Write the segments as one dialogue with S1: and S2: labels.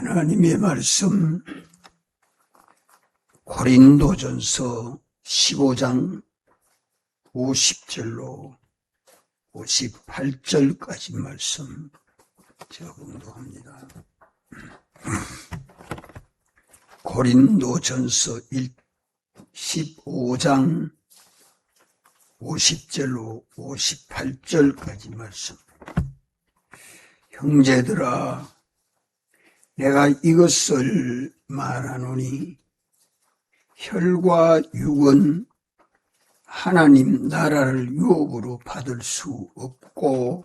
S1: 하나님의 말씀 고린도전서 15장 50절로 58절까지 말씀 제가 공독합니다. 고린도전서 15장 50절로 58절까지 말씀. 형제들아, 내가 이것을 말하노니 혈과 육은 하나님 나라를 유업으로 받을 수 없고,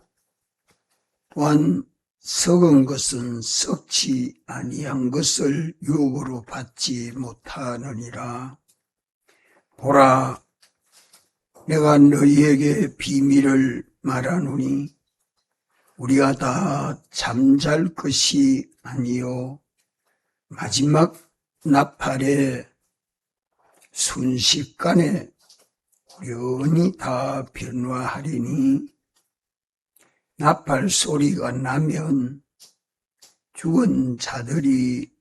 S1: 또한 썩은 것은 썩지 아니한 것을 유업으로 받지 못하느니라. 보라, 내가 너희에게 비밀을 말하노니 우리가 다 잠잘 것이 아니요 마지막 나팔에 순식간에 우연히 다 변화하리니, 나팔 소리가 나면 죽은 자들이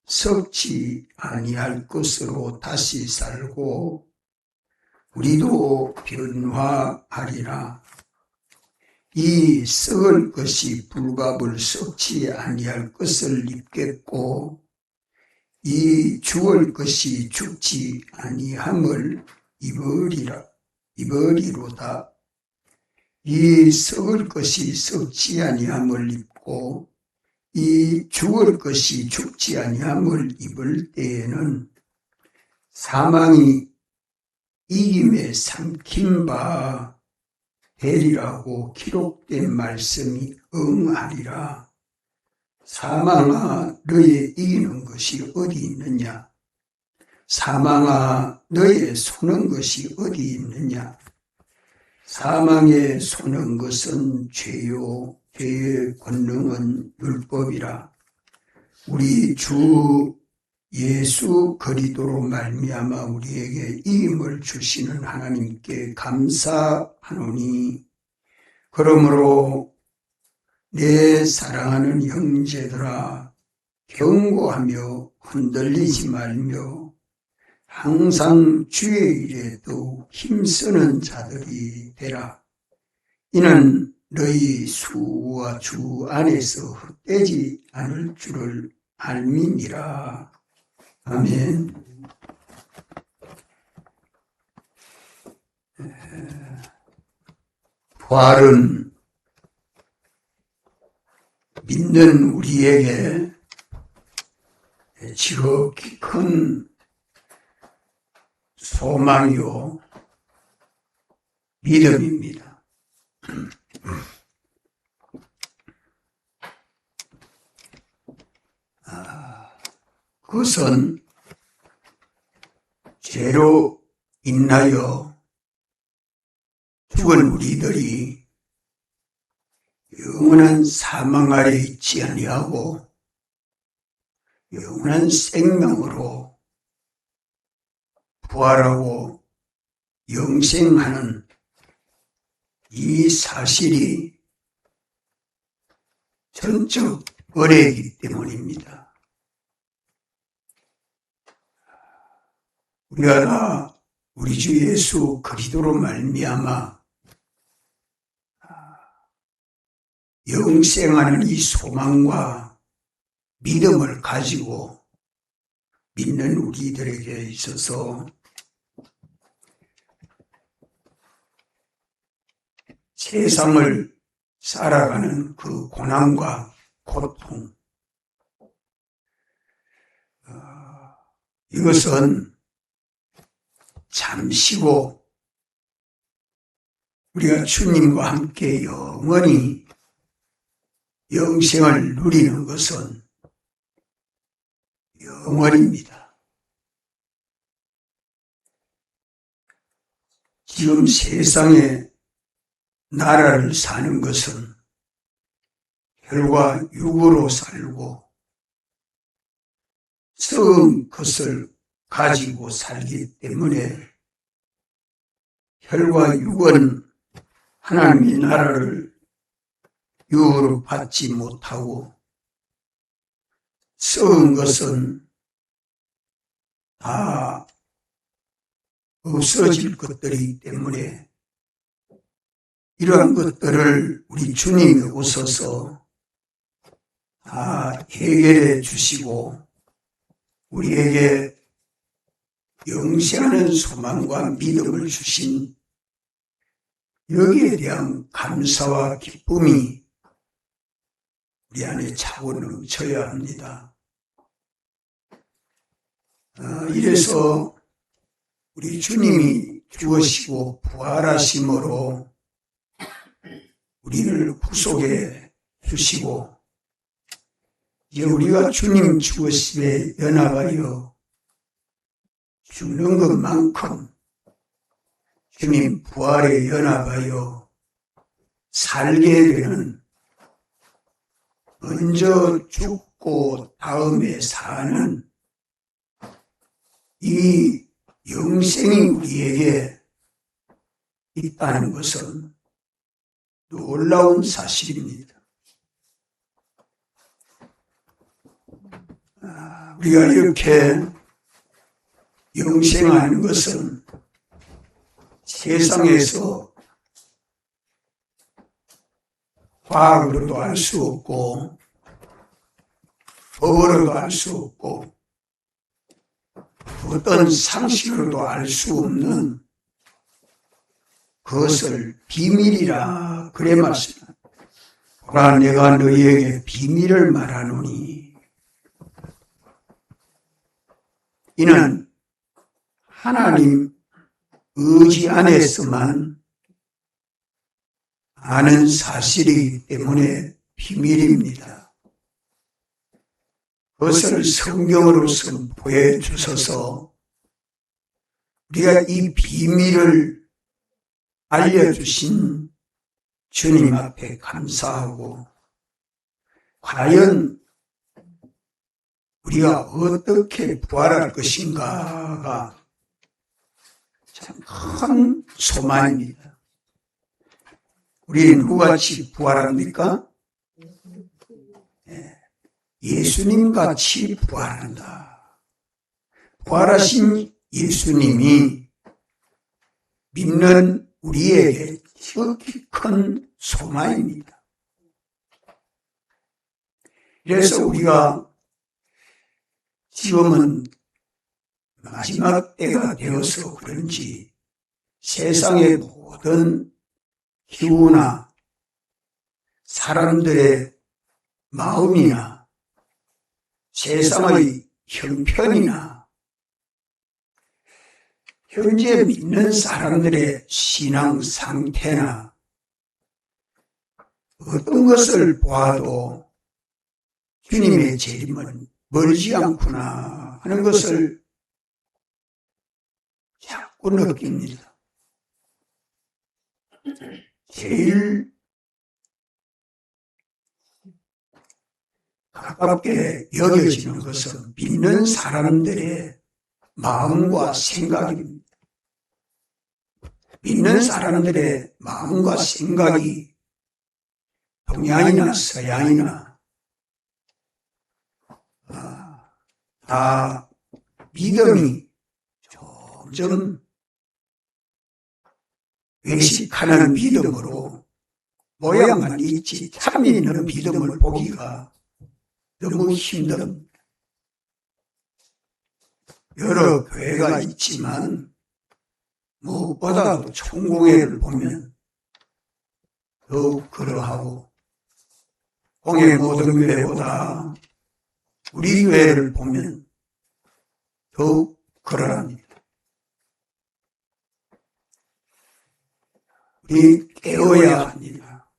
S1: 썩지 아니할 것으로 다시 살고 우리도 변화하리라. 이 썩을 것이 불갑을 썩지 아니할 것을 입겠고, 이 죽을 것이 죽지 아니함을 입으리로다. 이 썩을 것이 썩지 아니함을 입고 이 죽을 것이 죽지 아니함을 입을 때에는 사망이 이김에 삼킨 바 되리라고 기록된 말씀이 응하리라. 사망아, 너의 이기는 것이 어디 있느냐? 사망아, 너의 소는 것이 어디 있느냐? 사망에 소는 것은 죄요, 죄의 권능은 율법이라. 우리 주 예수 그리스도로 말미암아 우리에게 이임을 주시는 하나님께 감사하노니, 그러므로 내 사랑하는 형제들아, 경고하며 흔들리지 말며 항상 주의 일에도 힘쓰는 자들이 되라. 이는 너희 수고가 주 안에서 헛되지 않을 줄을 알미니라. 아멘. 부활은 믿는 우리에게 지극히 큰 소망이요 믿음입니다. 그것은 죄로 인하여 죽은 우리들이 영원한 사망 아래 있지 아니하고 영원한 생명으로 부활하고 영생하는 이 사실이 전적 은혜이기 때문입니다. 우리가 다 우리 주 예수 그리스도로 말미암아 영생하는 이 소망과 믿음을 가지고 믿는 우리들에게 있어서 세상을 살아가는 그 고난과 고통, 이것은 잠시고 우리가 주님과 함께 영원히 영생을 누리는 것은 영원입니다. 지금 세상에 나라를 사는 것은 혈과 육으로 살고 썩은 것을 가지고 살기 때문에 혈과 육은 하나님의 나라를 유업으로 받지 못하고 썩은 것은 다 없어질 것들이기 때문에 이러한 것들을 우리 주님이 오셔서 다 해결해 주시고 우리에게 영생하는 소망과 믿음을 주신 여기에 대한 감사와 기쁨이 우리 안에 차고 넘쳐야 합니다. 이래서 우리 주님이 죽으시고 부활하심으로 우리를 구속해 주시고 이제 우리가 주님 죽으심에 연합하여 죽는 것만큼 주님 부활에 연합하여 살게 되는 먼저 죽고 다음에 사는 이 영생이 우리에게 있다는 것은 놀라운 사실입니다. 우리가 이렇게 영생하는 것은 세상에서 과학으로도 알 수 없고 법으로도 알 수 없고 어떤 상식으로도 알 수 없는 그것을 비밀이라 그래 말씀합니다. 보라 내가 너희에게 비밀을 말하노니 이는 하나님 의지 안에서만 아는 사실이기 때문에 비밀입니다. 그것을 성경으로서 보여주셔서 우리가 이 비밀을 알려주신 주님 앞에 감사하고 과연 우리가 어떻게 부활할 것인가가 참 큰 소망입니다. 우리는 누구같이 부활합니까? 예수님같이 부활한다. 부활하신 예수님이 믿는 우리에게 지극히 큰 소망입니다. 그래서 우리가 지금은 마지막 때가 되어서 그런지 세상의 모든 기후나 사람들의 마음이나 세상의 형편이나 현재 믿는 사람들의 신앙 상태나 어떤 것을 보아도 주님의 재림은 멀지 않구나 하는 것을 자꾸 느낍니다. 제일 가깝게 여겨지는 것은 믿는 사람들의 마음과 생각입니다. 믿는 사람들의 마음과 생각이 동양이나 서양이나 다 믿음이 점점 외식하는 믿음으로 모양만 있지 참 있는 믿음을 보기가 너무 힘듭니다. 여러 교회가 있지만 무엇보다도 총공회를 보면 더욱 그러하고 공회 모든 교회보다 우리 교회를 보면 더욱 그러합니다. 우리 깨어야 합니다.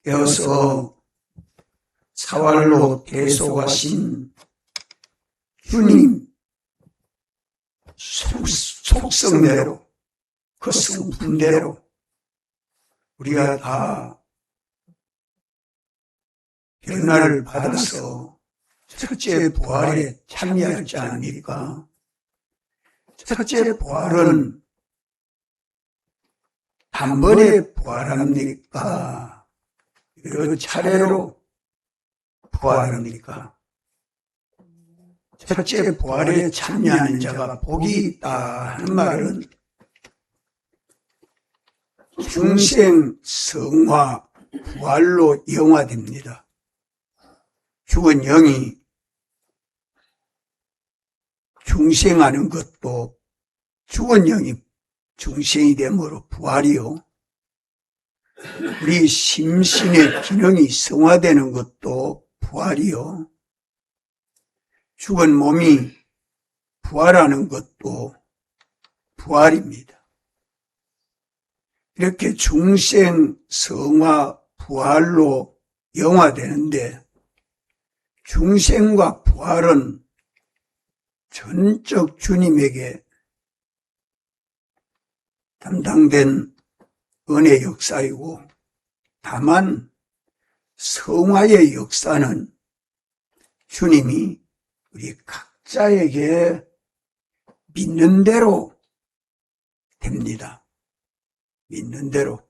S1: 깨어서 사활로 대속하신 주님 속성대로 그 성품대로 우리가 다 변화를 받아서 첫째 부활에 참여하지 않습니까? 첫째 부활은 단번에 부활합니까? 여러 차례로 부활합니까? 첫째 부활에 참여하는 자가 복이 있다 하는 말은 중생 성화 부활로 영화됩니다. 죽은 영이 중생하는 것도 죽은 영이 중생이 되므로 부활이요. 우리 심신의 기능이 성화되는 것도 부활이요. 죽은 몸이 부활하는 것도 부활입니다. 이렇게 중생, 성화, 부활로 영화되는데 중생과 부활은 전적 주님에게 담당된 은혜 역사이고 다만 성화의 역사는 주님이 우리 각자에게 믿는 대로 됩니다. 믿는 대로.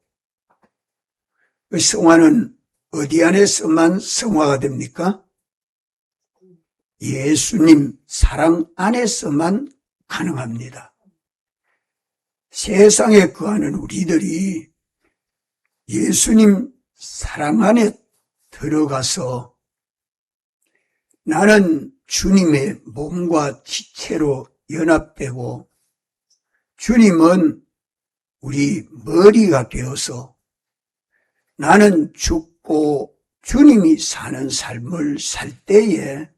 S1: 그 성화는 어디 안에서만 성화가 됩니까? 예수님 사랑 안에서만 가능합니다. 세상에 거하는 우리들이 예수님 사랑 안에 들어가서 나는 주님의 몸과 지체로 연합되고 주님은 우리 머리가 되어서 나는 죽고 주님이 사는 삶을 살 때에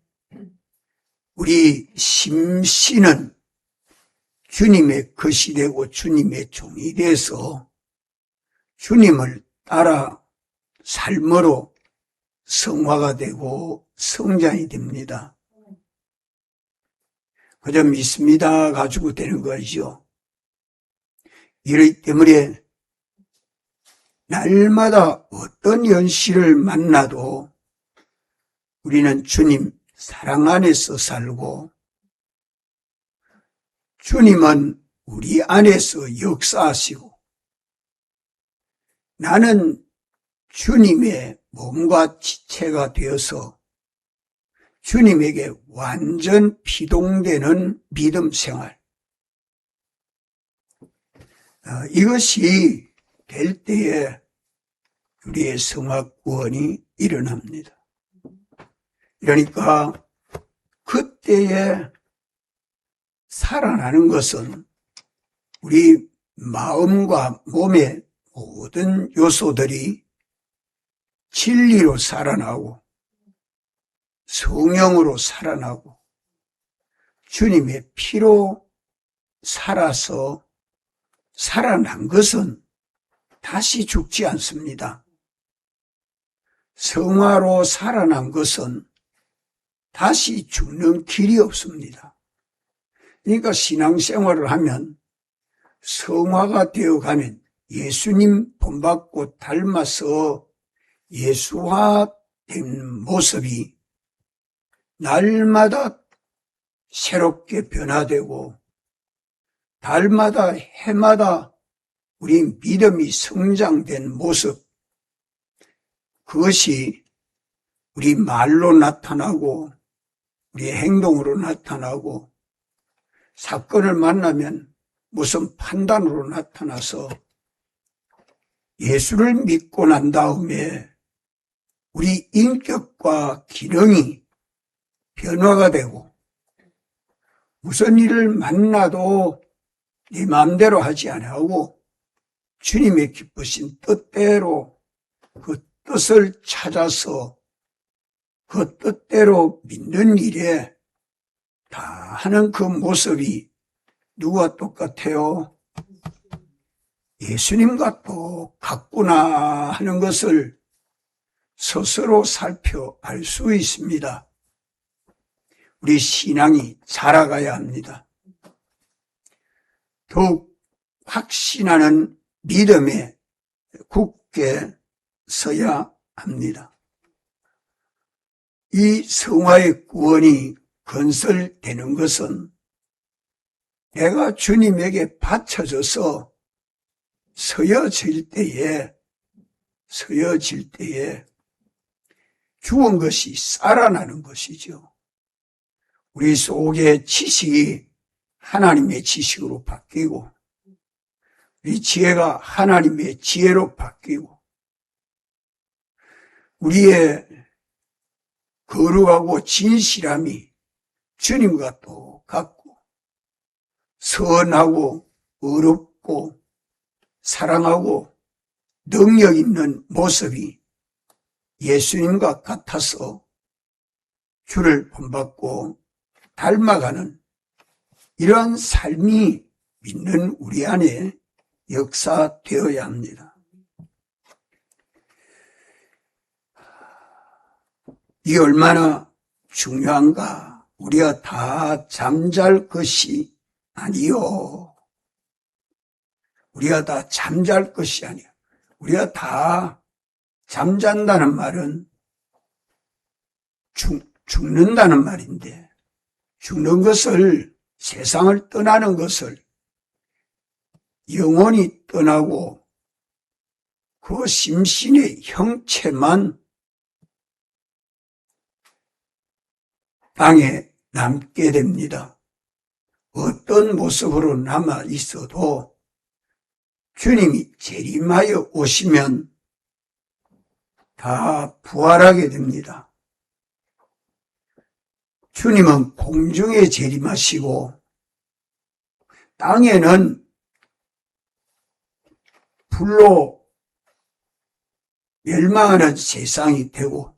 S1: 우리 심신은 주님의 것이 되고 주님의 종이 돼서 주님을 따라 삶으로 성화가 되고 성장이 됩니다. 그저 믿습니다 가지고 되는 것이죠. 이렇기 때문에 날마다 어떤 현실을 만나도 우리는 주님 사랑 안에서 살고 주님은 우리 안에서 역사하시고 나는 주님의 몸과 지체가 되어서 주님에게 완전 피동되는 믿음 생활. 이것이 될 때에 우리의 성화 구원이 일어납니다. 그러니까 그때에 살아나는 것은 우리 마음과 몸의 모든 요소들이 진리로 살아나고 성령으로 살아나고 주님의 피로 살아서 살아난 것은 다시 죽지 않습니다. 성화로 살아난 것은 다시 죽는 길이 없습니다. 그러니까 신앙생활을 하면 성화가 되어가면 예수님 본받고 닮아서 예수화된 모습이 날마다 새롭게 변화되고 달마다 해마다 우리 믿음이 성장된 모습, 그것이 우리 말로 나타나고 우리 행동으로 나타나고 사건을 만나면 무슨 판단으로 나타나서 예수를 믿고 난 다음에 우리 인격과 기능이 변화가 되고 무슨 일을 만나도 네 마음대로 하지 아니하고 주님의 기쁘신 뜻대로 그 뜻을 찾아서 그 뜻대로 믿는 일에 다 하는 그 모습이 누구와 똑같아요? 예수님과 똑같구나 하는 것을 스스로 살펴 알 수 있습니다. 우리 신앙이 자라가야 합니다. 더욱 확신하는 믿음에 굳게 서야 합니다. 이 성화의 구원이 건설되는 것은 내가 주님에게 바쳐져서 서여질 때에 죽은 것이 살아나는 것이죠. 우리 속의 지식이 하나님의 지식으로 바뀌고 우리 지혜가 하나님의 지혜로 바뀌고 우리의 거룩하고 진실함이 주님과 똑같고 선하고 어렵고 사랑하고 능력 있는 모습이 예수님과 같아서 주를 본받고 닮아가는 이러한 삶이 믿는 우리 안에 역사되어야 합니다. 이게 얼마나 중요한가. 우리가 다 잠잘 것이 아니요. 우리가 다 잠잘 것이 아니야. 우리가 다 잠잔다는 말은 죽는다는 말인데, 죽는 것을, 세상을 떠나는 것을 영혼이 떠나고 그 심신의 형체만 땅에 남게 됩니다. 어떤 모습으로 남아 있어도 주님이 재림하여 오시면 다 부활하게 됩니다. 주님은 공중에 재림하시고 땅에는 불로 멸망하는 세상이 되고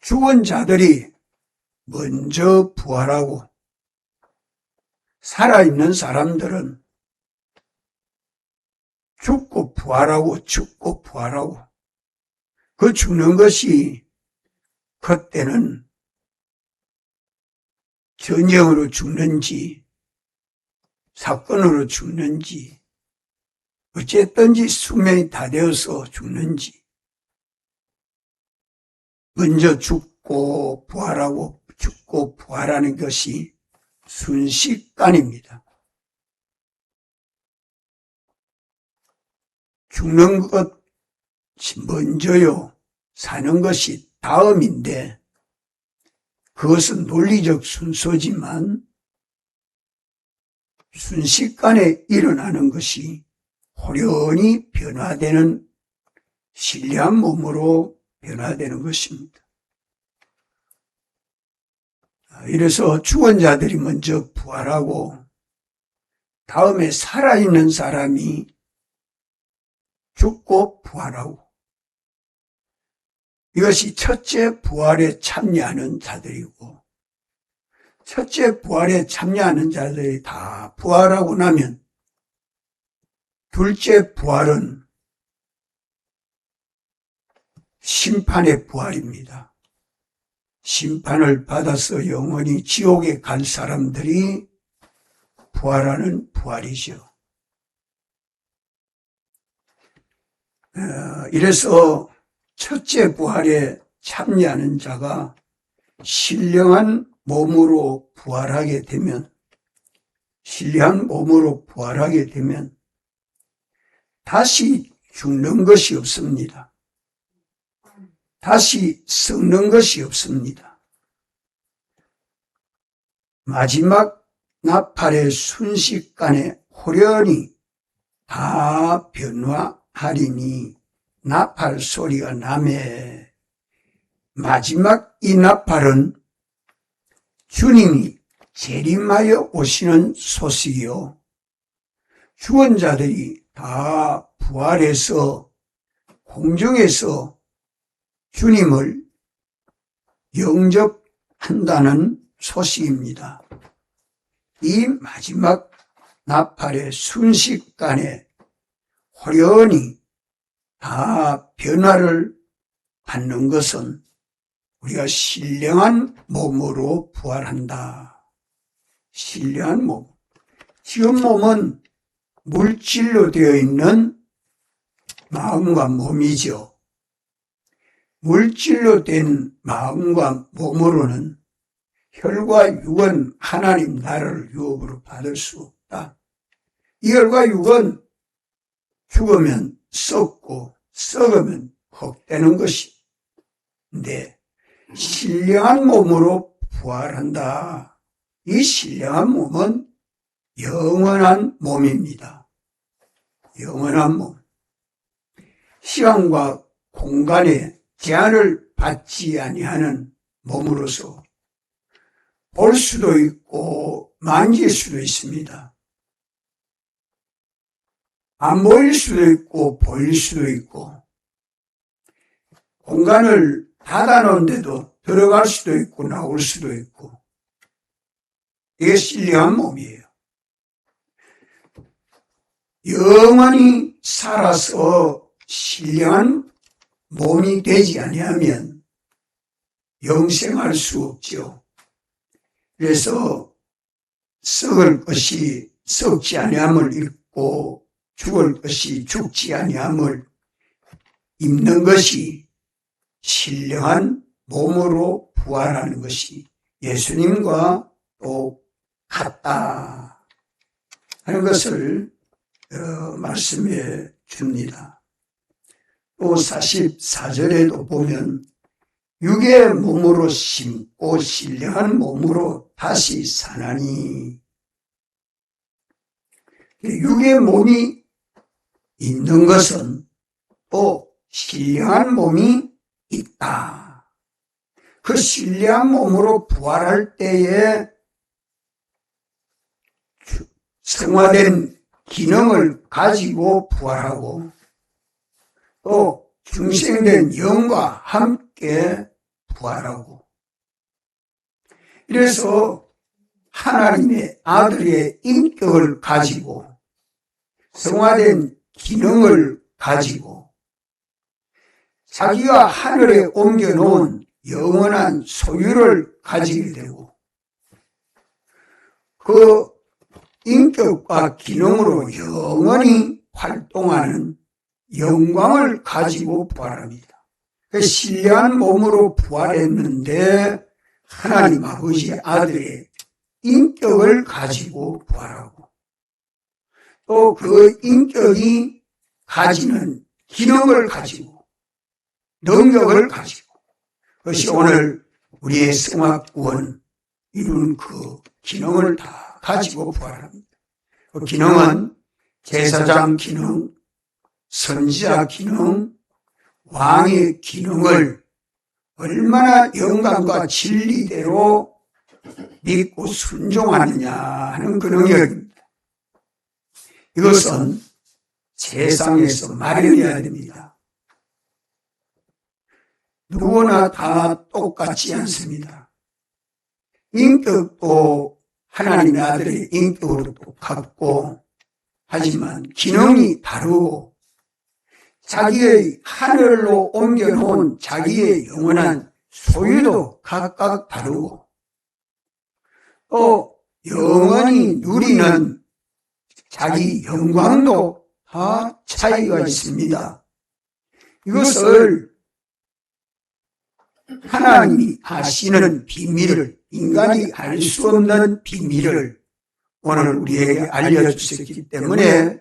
S1: 죽은 자들이 먼저 부활하고 살아있는 사람들은 죽고 부활하고 죽고 부활하고 그 죽는 것이 그때는 전쟁으로 죽는지 사건으로 죽는지 어쨌든지 숙명이 다 되어서 죽는지 먼저 죽고 부활하고 죽고 부활하는 것이 순식간입니다. 죽는 것이 먼저요, 사는 것이 다음인데 그것은 논리적 순서지만 순식간에 일어나는 것이 호련히 변화되는 신뢰한 몸으로 변화되는 것입니다. 이래서 죽은 자들이 먼저 부활하고 다음에 살아있는 사람이 죽고 부활하고 이것이 첫째 부활에 참여하는 자들이고 첫째 부활에 참여하는 자들이 다 부활하고 나면 둘째 부활은 심판의 부활입니다. 심판을 받아서 영원히 지옥에 갈 사람들이 부활하는 부활이죠. 이래서 첫째 부활에 참여하는 자가 신령한 몸으로 부활하게 되면 다시 죽는 것이 없습니다. 다시 썩는 것이 없습니다. 마지막 나팔의 순식간에 호련히 다 변화하리니 나팔 소리가 나매 마지막 이 나팔은 주님이 재림하여 오시는 소식이요. 죽은 자들이 다 부활해서 공중에서 주님을 영접한다는 소식입니다. 이 마지막 나팔의 순식간에 호련히 다 변화를 받는 것은 우리가 신령한 몸으로 부활한다. 신령한 몸. 지금 몸은 물질로 되어 있는 마음과 몸이죠. 물질로 된 마음과 몸으로는 혈과 육은 하나님 나라를 유업으로 받을 수 없다. 이 혈과 육은 죽으면 썩고 썩으면 헛되는 것이 근데 신령한 몸으로 부활한다. 이 신령한 몸은 영원한 몸입니다. 영원한 몸. 시간과 공간에 제한을 받지 아니하는 몸으로서 볼 수도 있고 만질 수도 있습니다. 안 보일 수도 있고 보일 수도 있고 공간을 닫아놓은데도 들어갈 수도 있고 나올 수도 있고 이게 신령한 몸이에요. 영원히 살아서 신령한 몸이 되지 아니하면 영생할 수 없죠. 그래서 썩을 것이 썩지 아니함을 입고 죽을 것이 죽지 아니함을 입는 것이 신령한 몸으로 부활하는 것이 예수님과 또 같다 하는 것을 말씀해 줍니다. 또 44절에도 보면 육의 몸으로 심고 신령한 몸으로 다시 사나니, 육의 몸이 있는 것은 또 신령한 몸이 있다. 그 신령한 몸으로 부활할 때에 성화된 기능을 가지고 부활하고 또 중생된 영과 함께 부활하고, 이래서 하나님의 아들의 인격을 가지고 성화된 기능을 가지고 자기가 하늘에 옮겨놓은 영원한 소유를 가지게 되고 그 인격과 기능으로 영원히 활동하는 영광을 가지고 부활합니다. 신령한 몸으로 부활했는데 하나님 아버지 아들의 인격을 가지고 부활하고 또 그 인격이 가지는 기능을 가지고 능력을 가지고, 그것이 오늘 우리의 성화구원 이루는 그 기능을 다 가지고 부활합니다. 그 기능은 제사장 기능, 선지자 기능, 왕의 기능을 얼마나 영광과 진리대로 믿고 순종하느냐 하는 그 능력입니다. 이것은 세상에서 마련해야 됩니다. 누구나 다 똑같지 않습니다. 인격도 하나님의 아들의 인격으로 똑같고, 하지만 기능이 다르고 자기의 하늘로 옮겨놓은 자기의 영원한 소유도 각각 다르고 또 영원히 누리는 자기 영광도 다 차이가 있습니다. 이것을 하나님이 아시는 비밀을, 인간이 알 수 없는 비밀을 오늘 우리에게 알려주셨기 때문에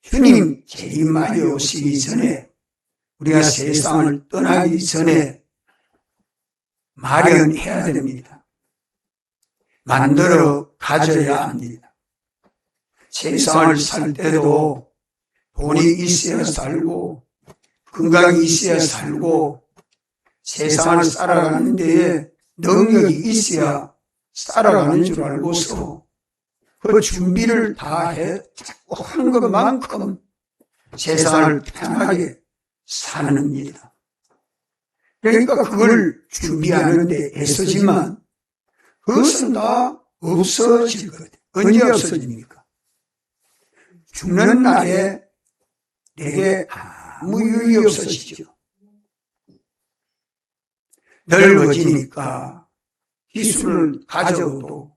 S1: 주님 재림말이 오시기 전에, 우리가 세상을 떠나기 전에 마련해야 됩니다. 만들어 가져야 합니다. 세상을 살 때도 돈이 있어야 살고 건강이 있어야 살고 세상을 살아가는 데에 능력이 있어야 살아가는 줄 알고서 그 준비를 다 해 자꾸 한 것만큼 세상을 편하게 사는입니다. 그러니까 그걸 준비하는 데 애쓰지만 그것은 다 없어질 거예요. 언제 없어집니까? 죽는 날에 내게 아무 유익이 없어지죠. 늙어지니까 기술을 가져도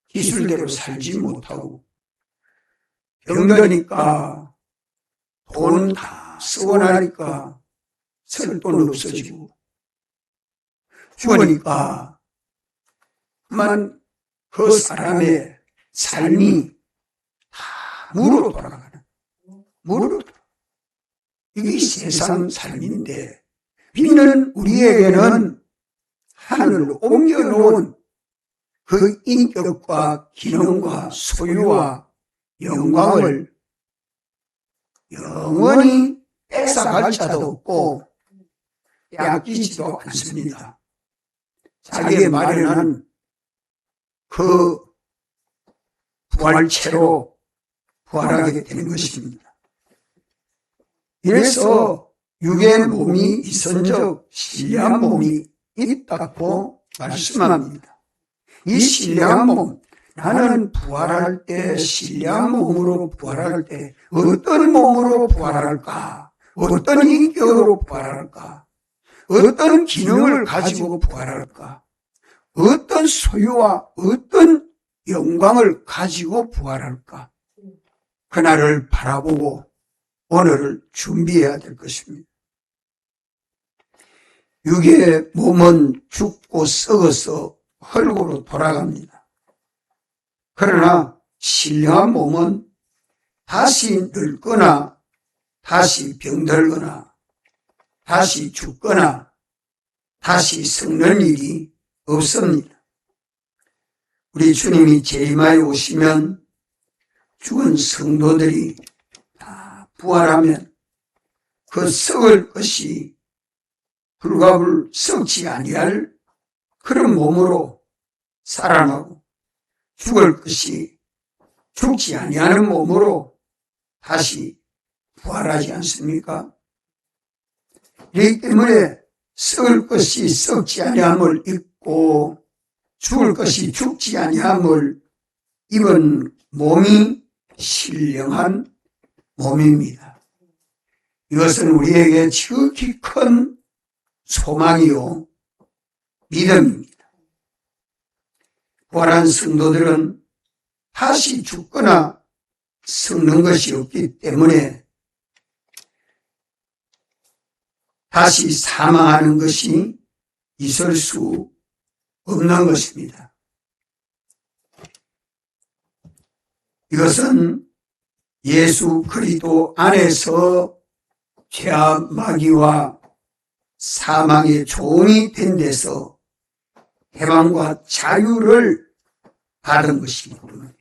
S1: 기술대로 살지 못하고, 병드니까 돈 다 쓰고 나니까 쓸 돈 없어지고, 죽으니까 그만 그 사람의 삶이 다 무로 돌아가는, 무로 돌아가는, 이게 세상 삶인데 비는 우리에게는 하늘로 옮겨놓은 그 인격과 기능과 소유와 영광을 영원히 뺏어갈 자도 없고 빼앗기지도 않습니다. 자기의 마련한 그 부활체로 부활하게 되는 것입니다. 이래서 육의 몸이 있은즉 신령한 몸이 있다고 말씀합니다. 이 신령한 몸, 나는 부활할 때 신령한 몸으로 부활할 때 어떤 몸으로 부활할까? 어떤 인격으로 부활할까? 어떤 기능을 가지고 부활할까? 어떤 소유와 어떤 영광을 가지고 부활할까? 그날을 바라보고 오늘을 준비해야 될 것입니다. 육의 몸은 죽고 썩어서 흙으로 돌아갑니다. 그러나 신령한 몸은 다시 늙거나 다시 병들거나 다시 죽거나 다시 썩는 일이 없습니다. 우리 주님이 재림하여 오시면 죽은 성도들이 다 부활하면 그 썩을 것이 불가불 썩지 아니할 그런 몸으로 살아나고 죽을 것이 죽지 아니하는 몸으로 다시 부활하지 않습니까? 그렇기 때문에 썩을 것이 썩지 아니함을 입고 죽을 것이 죽지 아니함을 입은 몸이 신령한 몸입니다. 이것은 우리에게 지극히 큰 소망이요 믿음입니다. 부활한 성도들은 다시 죽거나 썩는 것이 없기 때문에 다시 사망하는 것이 있을 수 없는 것입니다. 이것은 예수 그리스도 안에서 죄악 마귀와 사망의 종이 된 데서 해방과 자유를 받은 것이기 때문에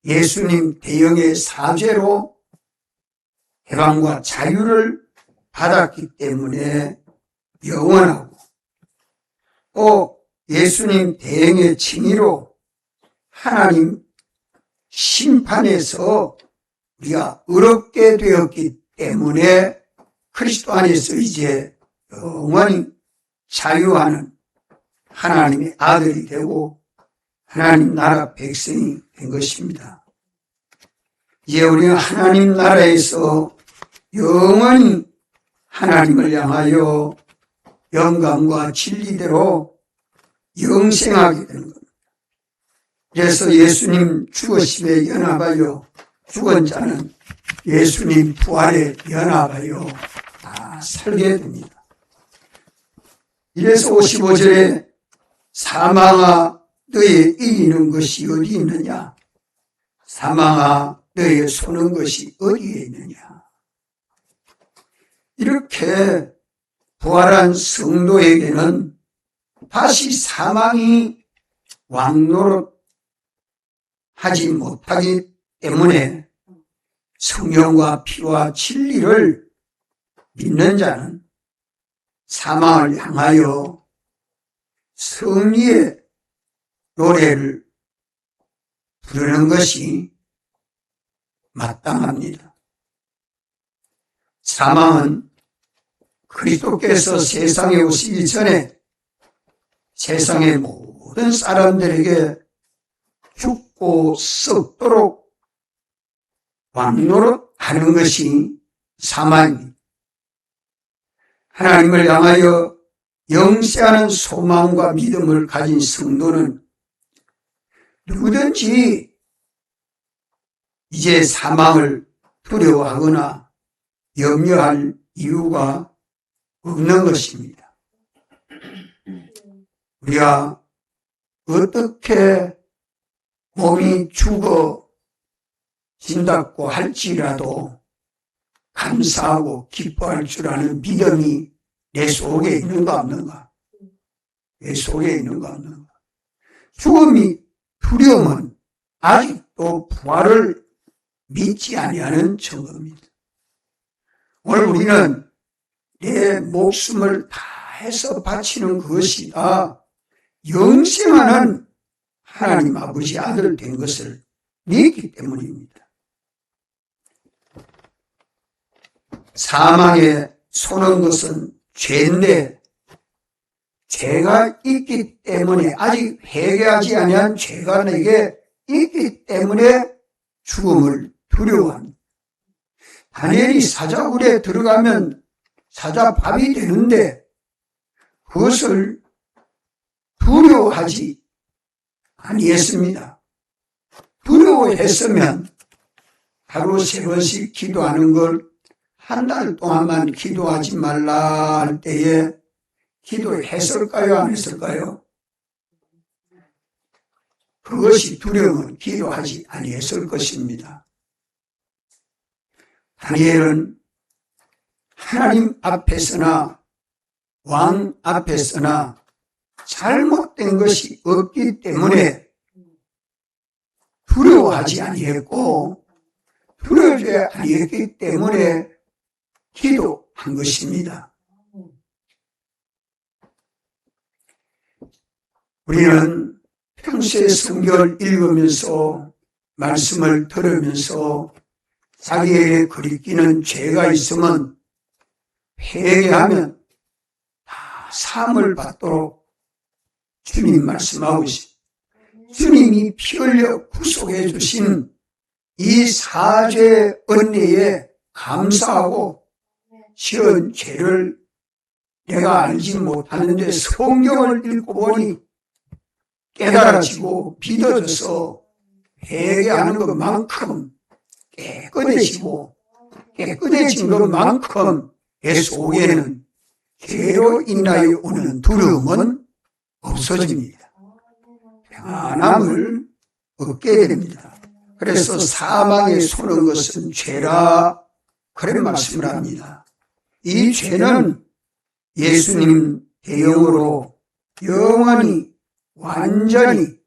S1: 예수님 대영의 사죄로 해방과 자유를 받았기 때문에 영원하고 또 예수님 대행의 칭의로 하나님 심판에서 우리가 의롭게 되었기 때문에 그리스도 안에서 이제 영원히 자유하는 하나님의 아들이 되고 하나님 나라 백성이 된 것입니다. 이제 우리는 하나님 나라에서 영원히 하나님을 향하여 영감과 진리대로 영생하게 되는 겁니다. 그래서 예수님 죽으심에 연합하여 죽은 자는 예수님 부활에 연합하여 다 살게 됩니다. 이래서 55절에 사망아 너의 이기는 것이 어디 있느냐? 사망아 너의 쏘는 것이 어디에 있느냐? 이렇게 부활한 성도에게는 다시 사망이 왕노릇 하지 못하기 때문에 성령과 피와 진리를 믿는 자는 사망을 향하여 승리의 노래를 부르는 것이 마땅합니다. 사망은 그리스도께서 세상에 오시기 전에 세상의 모든 사람들에게 죽고 썩도록 왕노릇 하는 것이 사망입니다. 하나님을 향하여 영세하는 소망과 믿음을 가진 성도는 누구든지 이제 사망을 두려워하거나 염려할 이유가 없는 것입니다. 우리가 어떻게 몸이 죽어진다고 할지라도 감사하고 기뻐할 줄 아는 믿음이 내 속에 있는가 없는가? 내 속에 있는가 없는가? 죽음이 두려움은 아직도 부활을 믿지 아니하는 증거입니다. 오늘 우리는 내 목숨을 다해서 바치는 그것이 다 영생하는 하나님 아버지 아들 된 것을 믿기 때문입니다. 사망에 쏘는 것은 죄인데 죄가 있기 때문에 아직 회개하지 아니한 죄가 내게 있기 때문에 죽음을 두려워합니다. 다니엘이 사자굴에 들어가면 사자밥이 되는데 그것을 두려워하지 아니했습니다. 두려워했으면 하루 3번씩 기도하는 걸 한 달 동안만 기도하지 말라 할 때에 기도했을까요? 안 했을까요? 그것이 두려움은 기도하지 아니했을 것입니다. 다니엘은 하나님 앞에서나 왕 앞에서나 잘못된 것이 없기 때문에 두려워하지 아니했고 두려워하지 아니했기 때문에 기도한 것입니다. 우리는 평소에 성경을 읽으면서 말씀을 들으면서 자기에게 거리끼는 죄가 있으면 회개하면 다 사함을 받도록 주님 말씀하고 있습니다. 주님이 피 흘려 구속해 주신 이 사죄 은혜에 감사하고 실은 죄를 내가 알지 못하는데 성경을 읽고 보니 깨달아지고 믿어져서 회개하는 것만큼 깨끗해지고 깨끗해진 것만큼 내 속에는 죄로 인하여 오는 두려움은 없어집니다. 평안함을 얻게 됩니다. 그래서 사망에 쏘는 것은 죄라 그런 말씀을 합니다. 이 죄는 예수님 대형으로 영원히 완전히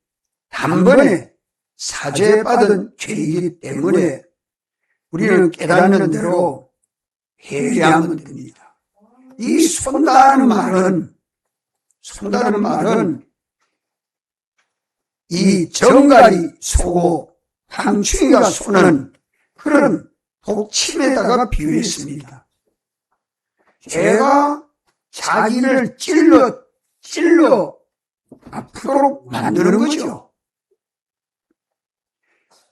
S1: 단번에 사죄받은 죄이기 때문에 우리는 깨닫는 대로 회개하면 됩니다. 이 손다는 말은 이 정갈이 쏘고 황충이가 쏘는 그런 독침에다가 비유했습니다. 죄가 자기를 찔러 아프도록 만드는 거죠.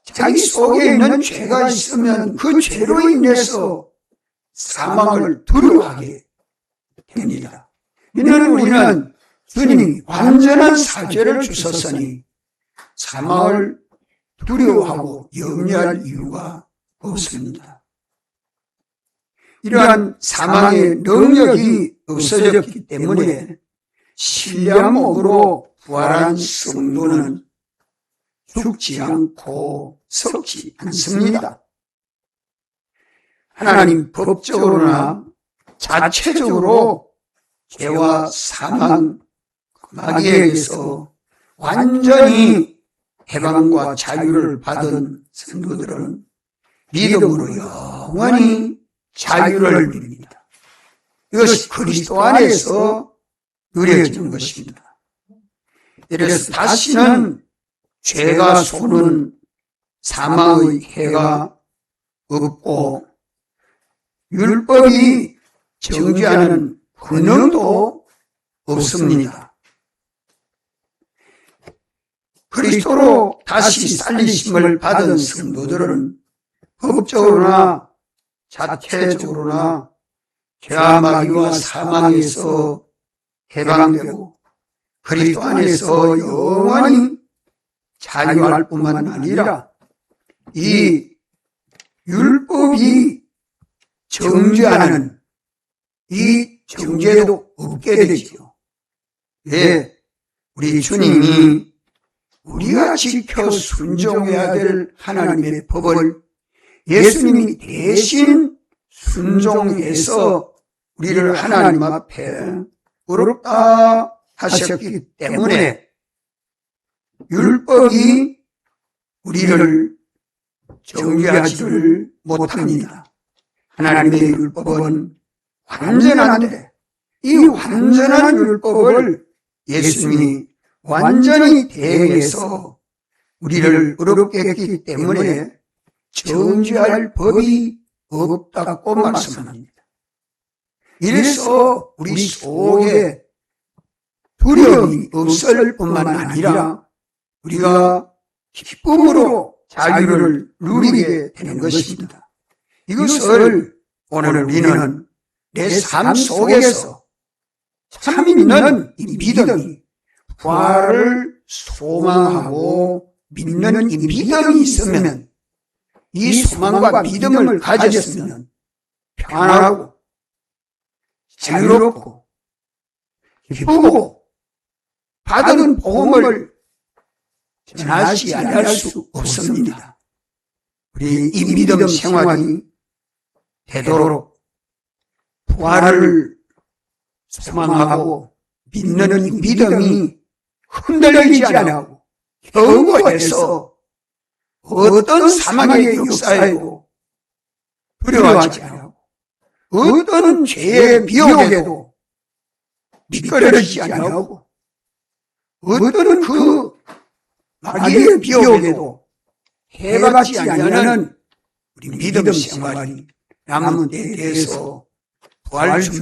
S1: 자기 속에 있는 죄가 있으면 그 죄로 인해서 사망을 두려워하게 됩니다. 이는 우리는 주님이 완전한 사죄를 주셨으니 사망을 두려워하고 염려할 이유가 없습니다. 이러한 사망의 능력이 없어졌기 때문에 신령 몸으로 부활한 성도는 죽지 않고 썩지 않습니다. 하나님 법적으로나 자체적으로 죄와 사망, 마귀에게서 완전히 해방과 자유를 받은 성도들은 믿음으로 영원히 자유를 누립니다. 이것이 그리스도 안에서 누려지는 것입니다. 이래서 다시는 죄가 쏘는 사망의 해가 없고 율법이 정죄하는 권능도 없습니다. 그리스도로 다시 살리심을 받은 성도들은 법적으로나 자체적으로나 죄와 마귀와 사망에서 해방되고 그리스도 안에서 영원히 자유할 뿐만 아니라 이 율법이 정죄하는 이 정죄도 없게 되지요. 왜? 우리 주님이 우리가 지켜 순종해야 될 하나님의 법을 예수님이 대신 순종해서 우리를 하나님 앞에 어렵다 하셨기 때문에 율법이 우리를 정죄하지를 못합니다. 하나님의 율법은 완전한데 이 완전한 율법을 예수님이 완전히 대행해서 우리를 어렵게 했기 때문에 정죄할 법이 없다고 말씀합니다. 이래서 우리 속에 두려움이 없을 뿐만 아니라 우리가 기쁨으로 자유를 누리게 되는 것입니다. 이것을 오늘 우리는 내 삶 속에서 참 있는 이 믿음이 부활을 소망하고 믿는 이 믿음이 있으면 이 소망과 믿음을 가졌으면 평안하고 자유롭고 기쁘고 받은 복음을 전하지 않을 수 없습니다. 우리 이 믿음 생활이 되도록 부활을 소망하고 믿는 이 믿음이 흔들리지 않고 견고해서 어떤 사망의 역사에도 두려워하지 않고 어떤 죄의 미혹에도 미끄러지지 않고 어떤 그 마귀의 미혹에도 해받지 않는 우리 믿음 생활이 남은 때에 대해서 부활 준비